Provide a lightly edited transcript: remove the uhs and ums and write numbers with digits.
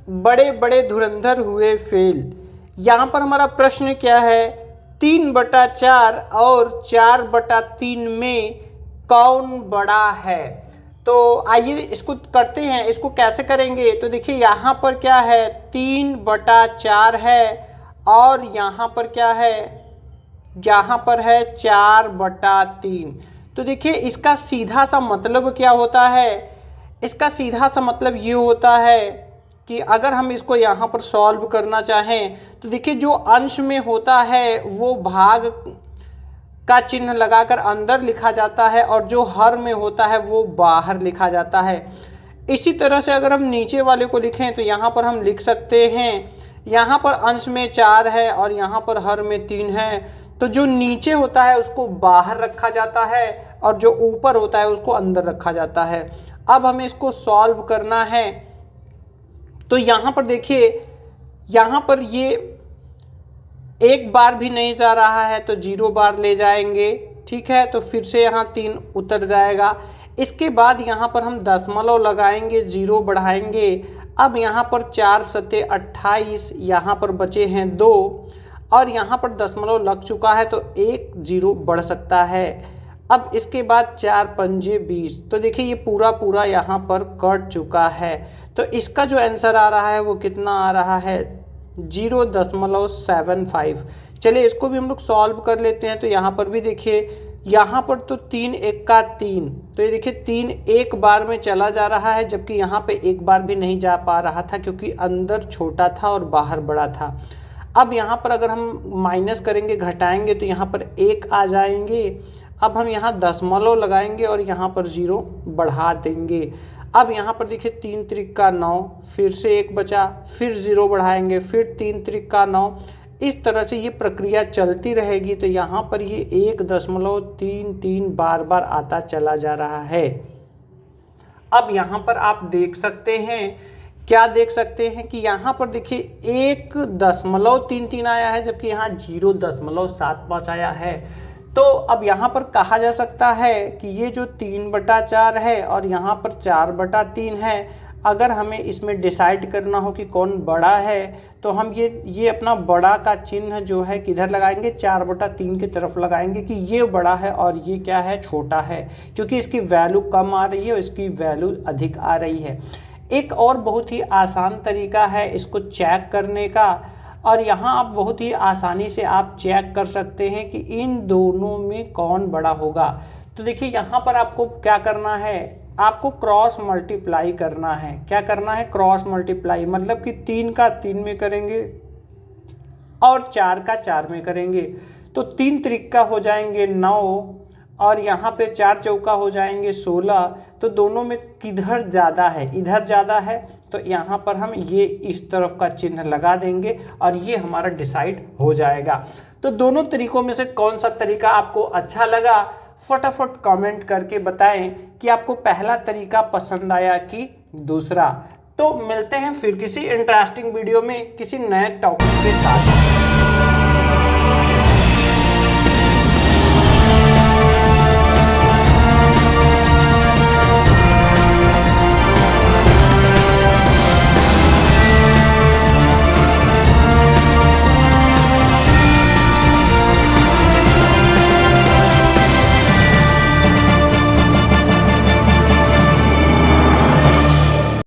बड़े बड़े धुरंधर हुए फेल। यहाँ पर हमारा प्रश्न क्या है, 3/4 और 4/3 में कौन बड़ा है। तो आइए इसको करते हैं। इसको कैसे करेंगे, तो देखिए यहाँ पर क्या है 3/4 है और यहाँ पर क्या है, यहाँ पर है 4/3। तो देखिए इसका सीधा सा मतलब क्या होता है, इसका सीधा सा मतलब ये होता है कि अगर हम इसको यहाँ पर सॉल्व करना चाहें तो देखिए जो अंश में होता है वो भाग का चिन्ह लगाकर अंदर लिखा जाता है और जो हर में होता है वो बाहर लिखा जाता है। इसी तरह से अगर हम नीचे वाले को लिखें तो यहाँ पर हम लिख सकते हैं, यहाँ पर अंश में 4 है और यहाँ पर हर में 3 है, तो जो नीचे होता है उसको बाहर रखा जाता है और जो ऊपर होता है उसको अंदर रखा जाता है। अब हमें इसको सॉल्व करना है। तो यहाँ पर देखिए, यहाँ पर ये एक बार भी नहीं जा रहा है तो 0 बार ले जाएंगे, ठीक है। तो फिर से यहाँ 3 उतर जाएगा। इसके बाद यहाँ पर हम दशमलव लगाएंगे, 0 बढ़ाएंगे। अब यहाँ पर 4 सते 28, यहाँ पर बचे हैं 2 और यहाँ पर दशमलव लग चुका है तो 1 0 बढ़ सकता है। अब इसके बाद 4 पंजे 20, तो देखिए ये पूरा पूरा यहाँ पर कट चुका है। तो इसका जो आंसर आ रहा है वो कितना आ रहा है, 0.75। चलिए इसको भी हम लोग सॉल्व कर लेते हैं। तो यहाँ पर भी देखिए, यहाँ पर तो 3 1 का 3, तो ये देखिए 3 एक बार में चला जा रहा है जबकि यहाँ पे एक बार भी नहीं जा पा रहा था क्योंकि अंदर छोटा था और बाहर बड़ा था। अब यहाँ पर अगर हम माइनस करेंगे, घटाएंगे तो यहाँ पर 1 आ जाएंगे। अब हम यहाँ दशमलव लगाएंगे और यहाँ पर 0 बढ़ा देंगे। अब यहाँ पर देखिए 3 त्रिक का 9, फिर से 1 बचा, फिर 0 बढ़ाएंगे, फिर 3 त्रिक का 9। इस तरह से ये प्रक्रिया चलती रहेगी। तो यहाँ पर ये 1.33 बार बार आता चला जा रहा है। अब यहाँ पर आप देख सकते हैं, क्या देख सकते हैं कि यहाँ पर देखिए 1.33 आया है जबकि यहाँ 0.75 आया है। तो अब यहाँ पर कहा जा सकता है कि ये जो 3/4 है और यहाँ पर 4/3 है, अगर हमें इसमें डिसाइड करना हो कि कौन बड़ा है तो हम ये अपना बड़ा का चिन्ह जो है किधर लगाएंगे, 4/3 की तरफ लगाएंगे कि ये बड़ा है और ये क्या है, छोटा है, क्योंकि इसकी वैल्यू कम आ रही है और इसकी वैल्यू अधिक आ रही है। एक और बहुत ही आसान तरीका है इसको चेक करने का, और यहाँ आप बहुत ही आसानी से आप चेक कर सकते हैं कि इन दोनों में कौन बड़ा होगा। तो देखिए यहाँ पर आपको क्या करना है, आपको क्रॉस मल्टीप्लाई करना है। क्या करना है, क्रॉस मल्टीप्लाई, मतलब कि 3 का 3 में करेंगे और 4 का 4 में करेंगे। तो 3 त्रिक का हो जाएंगे 9 और यहाँ पे 4 चौका हो जाएंगे 16। तो दोनों में किधर ज़्यादा है, इधर ज़्यादा है, तो यहाँ पर हम ये इस तरफ का चिन्ह लगा देंगे और ये हमारा डिसाइड हो जाएगा। तो दोनों तरीकों में से कौन सा तरीका आपको अच्छा लगा, फटाफट कमेंट करके बताएं कि आपको पहला तरीका पसंद आया कि दूसरा। तो मिलते हैं फिर किसी इंटरेस्टिंग वीडियो में किसी नए टॉपिक के साथ।